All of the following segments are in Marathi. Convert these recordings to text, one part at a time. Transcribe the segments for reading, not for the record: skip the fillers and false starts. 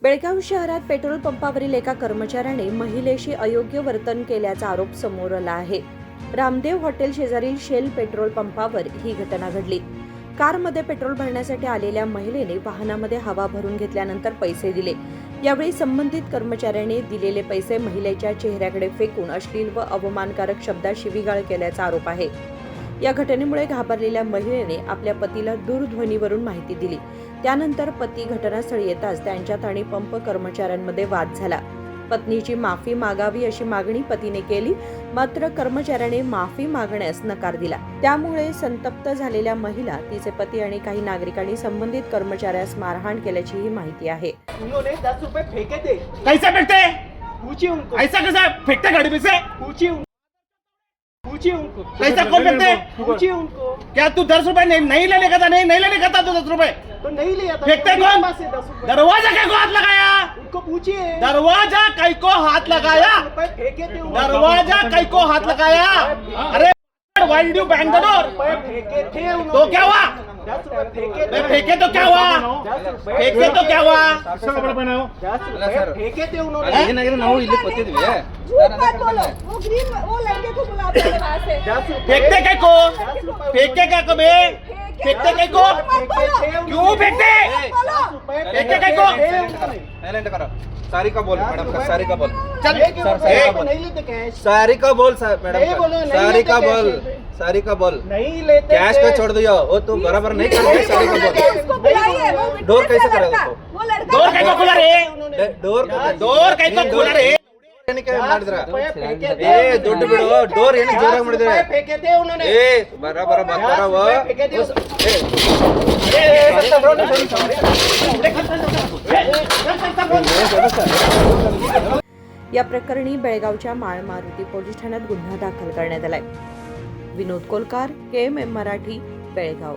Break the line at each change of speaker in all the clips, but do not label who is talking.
बेळगाव शहरात पेट्रोल पंपावरील एका कर्मचाऱ्याने महिलेशी अयोग्य वर्तन केल्याचा आरोप समोर आला आहे। रामदेव हॉटेल शेजारील शेल पेट्रोल पंपावर ही घटना घडली। कारमध्ये पेट्रोल भरण्यासाठी आलेल्या महिलेने वाहनामध्ये हवा भरून घेतल्यानंतर पैसे दिले। यावेळी संबंधित कर्मचाऱ्याने दिलेले पैसे महिलेच्या चेहऱ्याकडे फेकून अश्लील व अवमानकारक शब्दात शिवीगाळ केल्याचा आरोप आहे। या घटनेमुळे घाबरलेल्या महिलेने आपल्या पतीला दूरध्वनीवरून माहिती दिली। त्यानंतर पती घटनास्थळी येताच त्यांच्यात आणि पंप कर्मचाऱ्यांमध्ये वाद झाला। पत्नीची माफी मागावी अशी मागणी पतीने केली, मात्र कर्मचाऱ्याने माफी मागण्यास नकार दिला। त्यामुळे संतप्त झालेल्या महिला, तिचे पती आणि काही नागरिकांनी संबंधित कर्मचाऱ्यास मारहाण केल्याचीही माहिती आहे।
उन्होंने 10 रुपए फेंके थे।
कैसे फेंकते?
पूछिए उनको।
ऐसा कैसा फेंकते गाड़ी में से?
पूछिए उनको।
कैसा कौन फेंकते?
पूछिए उनको।
क्या तू 10 रुपए नहीं लेने का था? नहीं लेने का था तू 10 रुपए
तो नहीं लिया था।
फेंकते कौन?
10 रुपए।
दरवाजा कई को हाथ लगाया?
उनको पूछिए।
दरवाजा कई को हाथ लगाया?
10 रुपए फेंके थे उन्होंने।
दरवाजा कई को हाथ लगाया? अरे why did you bang the door?
10 रुपए फेंके थे उन्होंने।
तो क्या हुआ?
10 रुपए फेंके थे।
फेंके तो क्या हुआ?
10 रुपए
फेंके तो क्या हुआ?
10 रुपए फेंके थे उन्होंने।
ನಾವು ಇಲ್ಲಿ ಕೂತಿದ್ವಿ
झूठ मत बोलो। वो ग्रीन वो लड़के को बुला के वहां से
10 रुपए
फेंकते कई को? फेंकते क्या को बे? फेंकते कई को? क्यों फेंकते? फेंकते कई को?
साइलेंट करो। सारी का बोल मैडम का सारी का बोल
चल
सारी का नहीं लेते कैश।
सारी का बोल मैडम
नहीं बोलो,
का
नहीं
सारी
लेते
का
कैश।
बोल सारी का बोल
नहीं लेते
कैश का छोड़ दियो वो तू बराबर नहीं करते सारी का बोल
उसको बुलाइए। वो
डोर
witness
कैसे
है
करेगा
लड़का।
उसको?
वो लड़का
डोर कई को खुला रे?
डोर
कई को खुला रे?
ಏನಕ್ಕೆ ಮಾಡಿದ್ರ
फेंके
ಏ ದುಡ್ಡು ಬಿಡು ಡೋರ್ ಏನಕ್ಕೆ ಜೋರಾಗಿ ಮಾಡಿದ್ರೆ
फेंके थे उन्होंने।
ಏ ಬರಾಬರ ಬರ್ತಾರವ
फेंके थे।
या प्रकरणी बेळगावच्या माळमारुती पोलीस ठाण्यात गुन्हा दाखल करण्यात आलाय। Vinod Kolkar, KMM Marathi, Belgaum.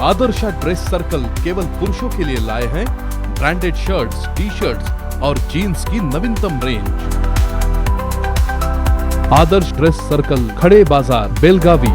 Adarsha dress circle केवल पुरुषों के लिए लाए हैं ब्रांडेड शर्ट्स, टी शर्ट्स और जीन्स की नवीनतम रेंज। आदर्श ड्रेस सर्कल, खड़े बाजार, बेलगावी।